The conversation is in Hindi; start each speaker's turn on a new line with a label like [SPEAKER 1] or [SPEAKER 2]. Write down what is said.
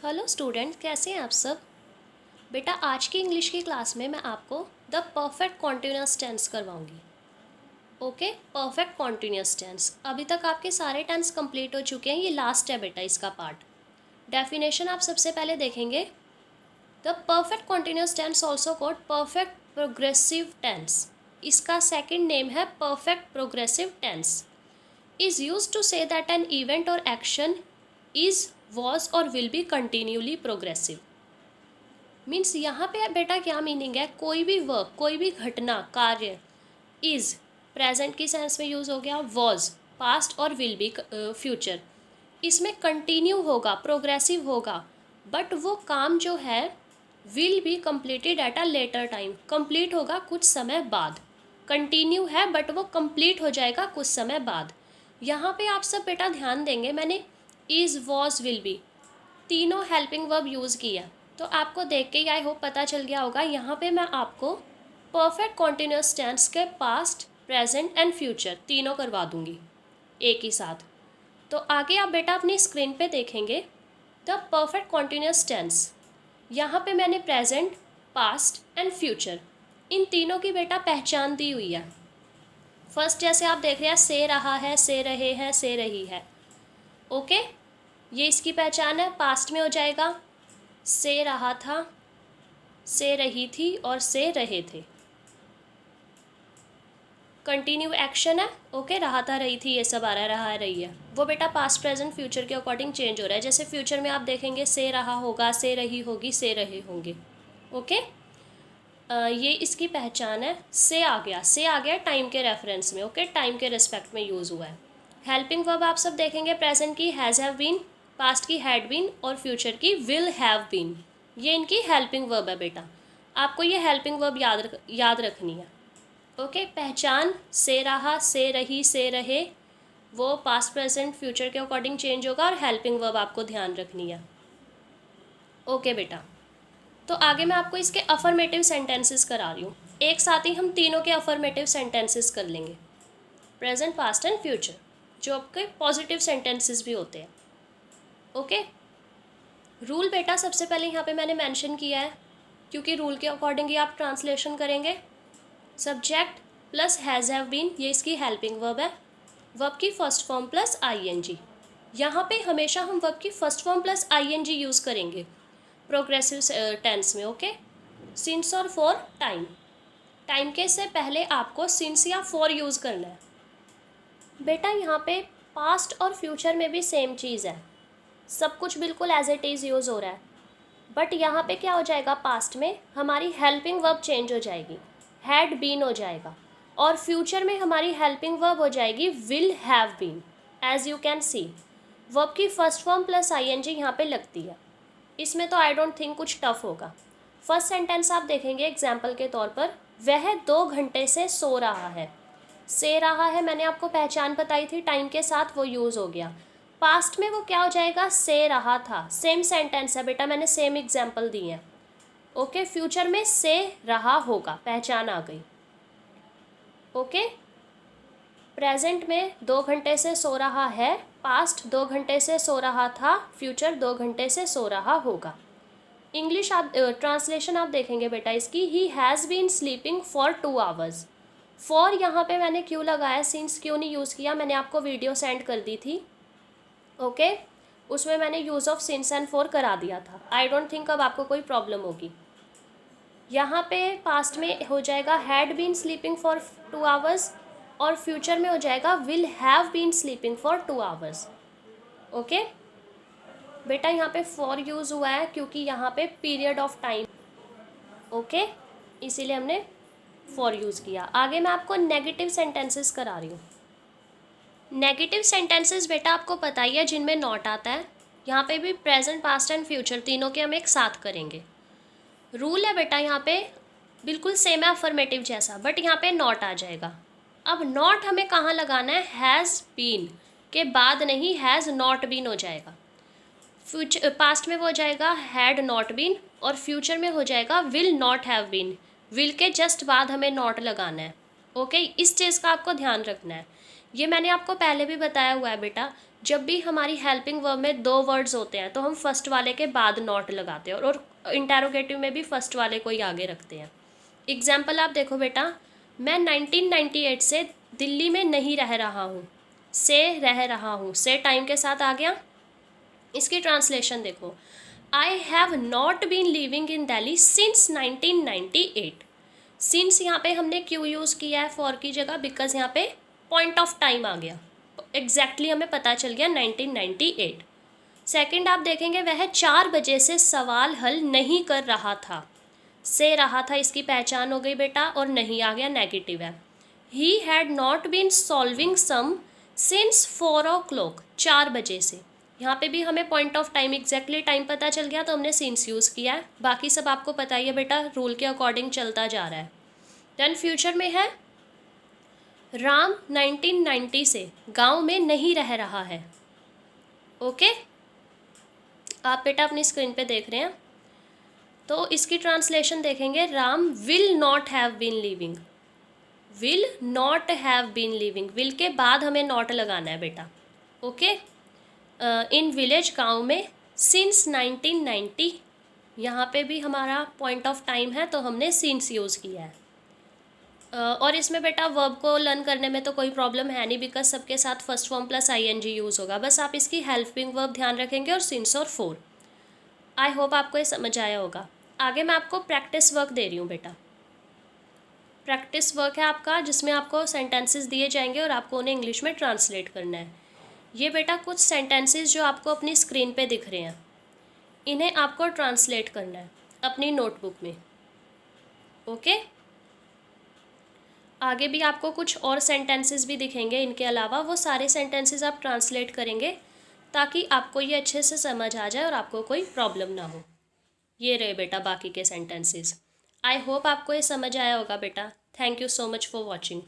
[SPEAKER 1] हेलो स्टूडेंट, कैसे हैं आप सब। बेटा आज की इंग्लिश की क्लास में मैं आपको द परफेक्ट कॉन्टिन्यूअस टेंस करवाऊंगी। Okay, perfect continuous tense. अभी तक आपके सारे टेंस कंप्लीट हो चुके हैं, ये लास्ट है बेटा इसका पार्ट। डेफिनेशन आप सबसे पहले देखेंगे। The perfect continuous tense also called perfect progressive tense. इसका सेकेंड नेम है perfect progressive tense. Is use to say that an event और एक्शन इज वॉज और will be continuously progressive. Means यहाँ पे बेटा क्या मीनिंग है, कोई भी वर्क, कोई भी घटना, कार्य इज प्रेजेंट की सेंस में यूज हो गया, वॉज पास्ट और विल बी फ्यूचर। इसमें कंटिन्यू होगा, प्रोग्रेसिव होगा, बट वो काम जो है will be completed at a later time, complete होगा कुछ समय बाद। कंटिन्यू है बट वो कंप्लीट हो जाएगा कुछ समय बाद। यहाँ पे आप सब बेटा ध्यान देंगे, मैंने इज वॉज विल बी तीनों हेल्पिंग वर्ब यूज़ किया, तो आपको देख के आई होप पता चल गया होगा। यहाँ पे मैं आपको परफेक्ट कॉन्टिन्यूअस टेंस के पास्ट, प्रेजेंट एंड फ्यूचर तीनों करवा दूंगी एक ही साथ। तो आगे आप बेटा अपनी स्क्रीन पे देखेंगे द परफेक्ट कॉन्टिन्यूअस टेंस। यहाँ पे मैंने present, past and future in तीनों की बेटा पहचान दी हुई है। फर्स्ट जैसे आप देख रहे हैं, से रहा है, से रहे हैं, से रही है। ओके, ये इसकी पहचान है। पास्ट में हो जाएगा से रहा था, से रही थी और से रहे थे। कंटिन्यू एक्शन है। ओके, रहा था, रही थी, ये सब आ रहा है, रहा है, रही है। वो बेटा पास्ट, प्रेजेंट, फ्यूचर के अकॉर्डिंग चेंज हो रहा है। जैसे फ्यूचर में आप देखेंगे से रहा होगा, से रही होगी, से रहे होंगे। ओके, ये इसकी पहचान है। से आ गया टाइम के रेफरेंस में। ओके, टाइम के रिस्पेक्ट में यूज़ हुआ है। हेल्पिंग वर्ब आप सब देखेंगे, प्रेजेंट की हैज़ हैव बीन, पास्ट की हैड बीन और फ्यूचर की विल हैव बीन। ये इनकी हेल्पिंग वर्ब है बेटा, आपको ये हेल्पिंग वर्ब याद रखनी है। ओके, पहचान से रहा, से रही, से रहे, वो पास्ट, प्रेजेंट, फ्यूचर के अकॉर्डिंग चेंज होगा और हेल्पिंग वर्ब आपको ध्यान रखनी है। ओके बेटा, तो आगे मैं आपको इसके अफर्मेटिव सेंटेंसेस करा रही हूँ। एक साथ ही हम तीनों के अफर्मेटिव सेंटेंसेस कर लेंगे, प्रेजेंट, पास्ट एंड फ्यूचर, जो आपके पॉजिटिव सेंटेंसेस भी होते हैं। ओके, रूल बेटा सबसे पहले यहाँ पे मैंने मेंशन किया है, क्योंकि रूल के अकॉर्डिंग ही आप ट्रांसलेशन करेंगे। Subject plus has have been, ये इसकी हेल्पिंग वर्ब है। वर्ब की फर्स्ट फॉर्म प्लस आईएनजी। यहाँ पे हमेशा हम वर्ब की first form plus ING use करेंगे प्रोग्रेसिव टेंस में। ओके, सिंस और फॉर टाइम, टाइम के से पहले आपको सिंस या फॉर यूज़ करना है। बेटा यहाँ पे पास्ट और फ्यूचर में भी सेम चीज़ है, सब कुछ बिल्कुल एज इट इज़ यूज़ हो रहा है, बट यहाँ पे क्या हो जाएगा, पास्ट में हमारी हेल्पिंग वर्ब चेंज हो जाएगी, हैड बीन हो जाएगा, और फ्यूचर में हमारी हेल्पिंग वर्ब हो जाएगी will have been. As you can see, verb की फर्स्ट फॉर्म प्लस आईएनजी यहाँ पे लगती है। इसमें तो आई डोंट थिंक कुछ टफ होगा। फर्स्ट सेंटेंस आप देखेंगे एग्जाम्पल के तौर पर, वह 2 घंटे से सो रहा है। से रहा है मैंने आपको पहचान बताई थी, टाइम के साथ वो यूज़ हो गया। पास्ट में वो क्या हो जाएगा, से रहा था। सेम सेंटेंस है बेटा, मैंने सेम एग्जाम्पल दी है। ओके, फ्यूचर में से रहा होगा, पहचान आ गई। ओके, प्रेजेंट में 2 घंटे से सो रहा है, पास्ट 2 घंटे से सो रहा था, फ्यूचर 2 घंटे से सो रहा होगा। इंग्लिश आप ट्रांसलेशन आप देखेंगे बेटा इसकी, he has been sleeping for 2 hours. For यहाँ पे मैंने क्यों लगाया, सिंस क्यों नहीं यूज़ किया, मैंने आपको वीडियो सेंड कर दी थी। ओके, उसमें मैंने use of since and for करा दिया था। आई डोंट थिंक अब आपको कोई प्रॉब्लम होगी। यहाँ पे पास्ट में हो जाएगा had been sleeping for 2 hours, और फ्यूचर में हो जाएगा will have been sleeping for 2 hours. Okay बेटा, यहाँ पे फॉर यूज़ हुआ है क्योंकि यहाँ पे पीरियड ऑफ टाइम, ओके, इसीलिए हमने फॉर यूज़ किया। आगे मैं आपको नेगेटिव सेंटेंसेस करा रही हूँ। नेगेटिव सेंटेंसेस बेटा आपको पता ही है जिनमें नॉट आता है। यहाँ पे भी प्रेजेंट, पास्ट एंड फ्यूचर तीनों के हम एक साथ करेंगे। रूल है बेटा यहाँ पे बिल्कुल सेम है अफर्मेटिव जैसा, बट यहाँ पे नॉट आ जाएगा। अब नॉट हमें कहाँ लगाना है, हैज़ बीन के बाद नहीं, हैज़ नॉट बीन हो जाएगा। फ्यूचर पास्ट में वो हो जाएगा हैड नॉट बीन, और फ्यूचर में हो जाएगा will not have been. Will के जस्ट बाद हमें नॉट लगाना है। ओके, इस चीज़ का आपको ध्यान रखना है ये मैंने आपको पहले भी बताया हुआ है बेटा, जब भी हमारी हेल्पिंग वर्ब में 2 वर्ड्स होते हैं तो हम फर्स्ट वाले के बाद नॉट लगाते हैं, और इंटेरोगेटिव में भी फर्स्ट वाले को ही आगे रखते हैं। एग्जाम्पल आप देखो बेटा, मैं 1998 से दिल्ली में नहीं रह रहा हूँ, से रह रहा हूँ, से टाइम के साथ आ गया। इसकी ट्रांसलेशन देखो, I have not been living in Delhi since 1998। Since यहाँ पे हमने क्यों यूज़ किया है फॉर की जगह, बिकॉज यहाँ पे पॉइंट ऑफ टाइम आ गया, एग्जैक्टली हमें पता चल गया 1998। सेकंड आप देखेंगे, वह 4 बजे से सवाल हल नहीं कर रहा था, से रहा था इसकी पहचान हो गई बेटा, और नहीं आ गया, नेगेटिव है। He had not been solving sum since 4 o'clock, 4 बजे से। यहाँ पे भी हमें point of time exactly time पता चल गया तो हमने सिंस यूज़ किया है। बाकी सब आपको पता ही है बेटा, रूल के अकॉर्डिंग चलता जा रहा है। देन फ्यूचर में है, राम 1990 से गांव में नहीं रह रहा है। ओके, आप बेटा अपनी स्क्रीन पे देख रहे हैं, तो इसकी ट्रांसलेशन देखेंगे, Ram will not have been living, will not have been living, will के बाद हमें नॉट लगाना है बेटा। ओके, इन विलेज, गांव में, सिंस 1990, यहाँ पे भी हमारा पॉइंट ऑफ टाइम है तो हमने सिंस यूज़ किया है। और इसमें बेटा वर्ब को लर्न करने में तो कोई प्रॉब्लम है नहीं, बिकॉज सबके साथ first form plus ING use होगा, बस आप इसकी हेल्पिंग वर्ब ध्यान रखेंगे और सिंस और फोर। आई होप आपको ये समझ आया होगा। आगे मैं आपको प्रैक्टिस वर्क दे रही हूँ बेटा। प्रैक्टिस वर्क है आपका, जिसमें आपको सेंटेंसेस दिए जाएंगे और आपको उन्हें इंग्लिश में ट्रांसलेट करना है। ये बेटा कुछ सेंटेंसेस जो आपको अपनी स्क्रीन पे दिख रहे हैं, इन्हें आपको ट्रांसलेट करना है अपनी नोटबुक में। ओके, आगे भी आपको कुछ और सेंटेंसेस भी दिखेंगे इनके अलावा, वो सारे सेंटेंसेस आप ट्रांसलेट करेंगे ताकि आपको ये अच्छे से समझ आ जाए और आपको कोई प्रॉब्लम ना हो। ये रहे बेटा बाकी के सेंटेंसेस। आई होप आपको ये समझ आया होगा बेटा। Thank you so much for watching.